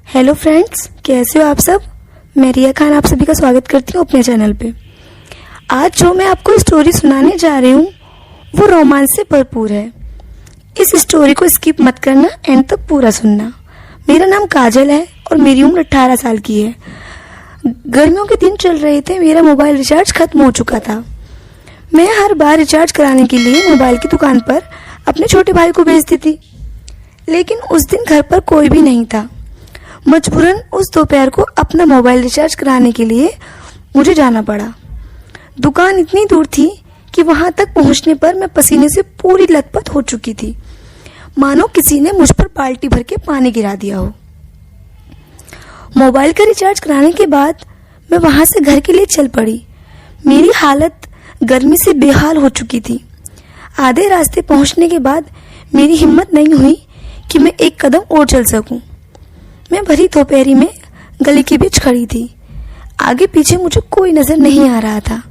Hello friends, कैसे हो आप सब। मैं रिया खान आप सभी का स्वागत करती हूँ अपने चैनल पे। आज जो मैं आपको स्टोरी सुनाने जा रही हूँ वो रोमांस से भरपूर है। इस स्टोरी को स्किप मत करना, एंड तक पूरा सुनना। मेरा नाम काजल है और मेरी उम्र 18 साल की है। गर्मियों के दिन चल रहे थे, मेरा मोबाइल रिचार्ज खत्म हो चुका था। मैं हर बार रिचार्ज कराने के लिए मोबाइल की दुकान पर अपने छोटे भाई को भेजती थी, लेकिन उस दिन घर पर कोई भी नहीं था। मजबूरन उस दोपहर को अपना मोबाइल रिचार्ज कराने के लिए मुझे जाना पड़ा। दुकान इतनी दूर थी कि वहां तक पहुंचने पर मैं पसीने से पूरी लथपथ हो चुकी थी, मानो किसी ने मुझ पर बाल्टी भर के पानी गिरा दिया हो। मोबाइल का रिचार्ज कराने के बाद मैं वहां से घर के लिए चल पड़ी। मेरी हालत गर्मी से बेहाल हो चुकी थी। आधे रास्ते पहुंचने के बाद मेरी हिम्मत नहीं हुई कि मैं एक कदम और चल सकूं। मैं भरी दोपहरी में गली के बीच खड़ी थी। आगे पीछे मुझे कोई नजर नहीं आ रहा था।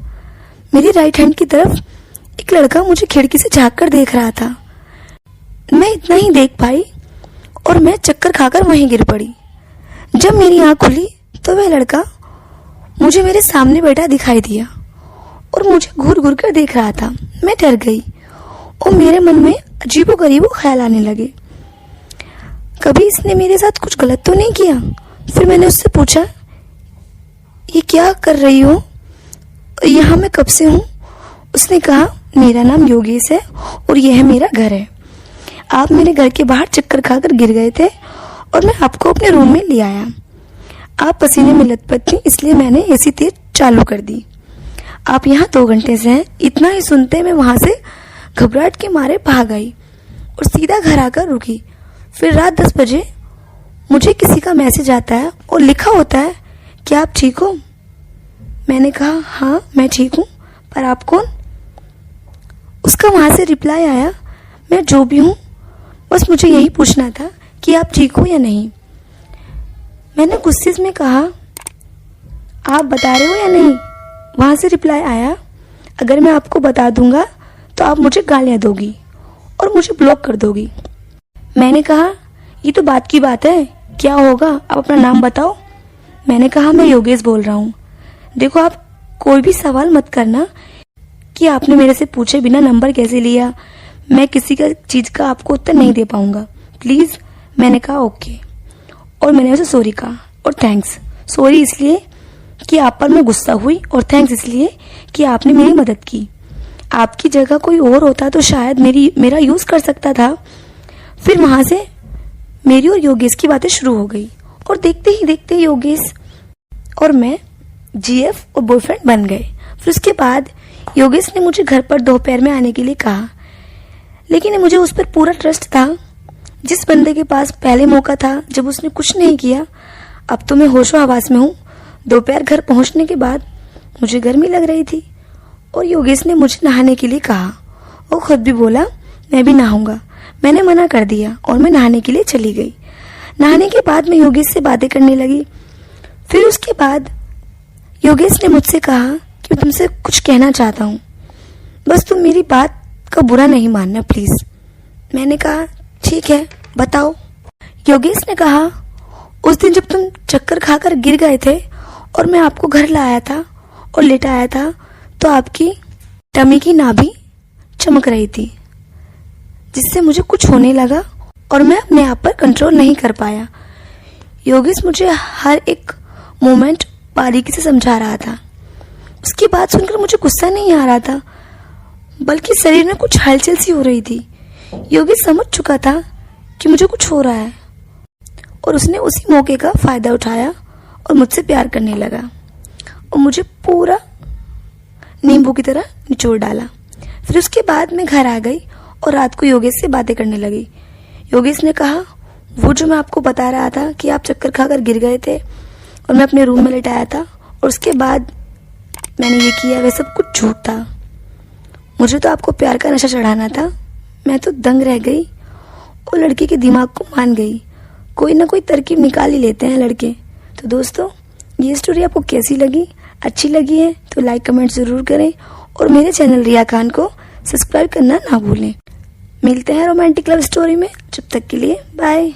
मेरी राइट हैंड की तरफ एक लड़का मुझे खिड़की से झांक कर देख रहा था। मैं इतना ही देख पाई और मैं चक्कर खाकर वहीं गिर पड़ी। जब मेरी आंख खुली तो वह लड़का मुझे मेरे सामने बैठा दिखाई दिया और मुझे घूर घूर कर देख रहा था। मैं डर गई और मेरे मन में अजीबोगरीब ख्याल आने लगे। कभी इसने मेरे साथ कुछ गलत तो नहीं किया। फिर मैंने उससे पूछा, ये क्या कर रही हो, यहाँ मैं कब से हूँ। उसने कहा, मेरा नाम योगेश है और यह मेरा घर है। आप मेरे घर के बाहर चक्कर खाकर गिर गए थे और मैं आपको अपने रूम में ले आया। आप पसीने में लथपथ थी, इसलिए मैंने एसी तेज चालू कर दी। आप यहाँ 2 घंटे से हैं। इतना ही सुनते मैं वहां से घबराहट के मारे भाग आई और सीधा घर आकर रुकी। फिर रात 10 बजे मुझे किसी का मैसेज आता है और लिखा होता है, क्या आप ठीक हो। मैंने कहा, हाँ मैं ठीक हूँ, पर आप कौन। उसका वहां से रिप्लाई आया, मैं जो भी हूँ, बस मुझे यही पूछना था कि आप ठीक हो या नहीं। मैंने गुस्से में कहा, आप बता रहे हो या नहीं। वहां से रिप्लाई आया, अगर मैं आपको बता दूंगा तो आप मुझे गालियां दोगी और मुझे ब्लॉक कर दोगी। मैंने कहा, ये तो बात की बात है, क्या होगा, आप अपना नाम बताओ। मैंने कहा, मैं योगेश बोल रहा हूँ। देखो, आप कोई भी सवाल मत करना कि आपने मेरे से पूछे बिना नंबर कैसे लिया। मैं किसी का चीज का आपको उत्तर नहीं दे पाऊंगा, प्लीज। मैंने कहा, ओके। और मैंने उसे सॉरी कहा और थैंक्स। सॉरी इसलिए कि आप पर मैं गुस्सा हुई और थैंक्स इसलिए कि आपने मेरी मदद की। आपकी जगह कोई और होता तो शायद मेरा यूज कर सकता था। फिर वहां से मेरी और योगेश की बातें शुरू हो गई और देखते ही देखते योगेश और मैं जीएफ और बॉयफ्रेंड बन गए। फिर उसके बाद योगेश ने मुझे घर पर दोपहर में आने के लिए कहा, लेकिन मुझे उस पर पूरा ट्रस्ट था। जिस बंदे के पास पहले मौका था जब उसने कुछ नहीं किया, अब तो मैं होशो हवास में हूँ। दोपहर घर पहुंचने के बाद मुझे गर्मी लग रही थी और योगेश ने मुझे नहाने के लिए कहा और खुद भी बोला, मैं भी नहाऊंगा। मैंने मना कर दिया और मैं नहाने के लिए चली गई। नहाने के बाद मैं योगेश से बातें करने लगी। फिर उसके बाद योगेश ने मुझसे कहा कि मैं तुमसे कुछ कहना चाहता हूँ, बस तुम मेरी बात का बुरा नहीं मानना प्लीज। मैंने कहा, ठीक है, बताओ। योगेश ने कहा, उस दिन जब तुम चक्कर खाकर गिर गए थे और मैं आपको घर लाया था और लेटाया था, तो आपकी टमी की नाभि चमक रही थी, जिससे मुझे कुछ होने लगा और मैं अपने आप पर कंट्रोल नहीं कर पाया। योगेश मुझे हर एक मोमेंट बारीकी से समझा रहा था। उसकी बात सुनकर मुझे गुस्सा नहीं आ रहा था, बल्कि शरीर में कुछ हलचल सी हो रही थी। योगेश समझ चुका था कि मुझे कुछ हो रहा है और उसने उसी मौके का फायदा उठाया और मुझसे प्यार करने लगा और मुझे पूरा नींबू की तरह निचोड़ डाला। फिर उसके बाद मैं घर आ गई और रात को योगेश से बातें करने लगी। योगेश ने कहा, वो जो मैं आपको बता रहा था कि आप चक्कर खाकर गिर गए थे और मैं अपने रूम में लेटाया था और उसके बाद मैंने ये किया, वह सब कुछ झूठ था। मुझे तो आपको प्यार का नशा चढ़ाना था। मैं तो दंग रह गई और लड़के के दिमाग को मान गई। कोई ना कोई तरकीब निकाल ही लेते हैं लड़के। तो दोस्तों, ये स्टोरी आपको कैसी लगी? अच्छी लगी है तो लाइक कमेंट जरूर करें और मेरे चैनल रिया खान को सब्सक्राइब करना ना भूलें। मिलते हैं रोमांटिक लव स्टोरी में। जब तक के लिए बाय।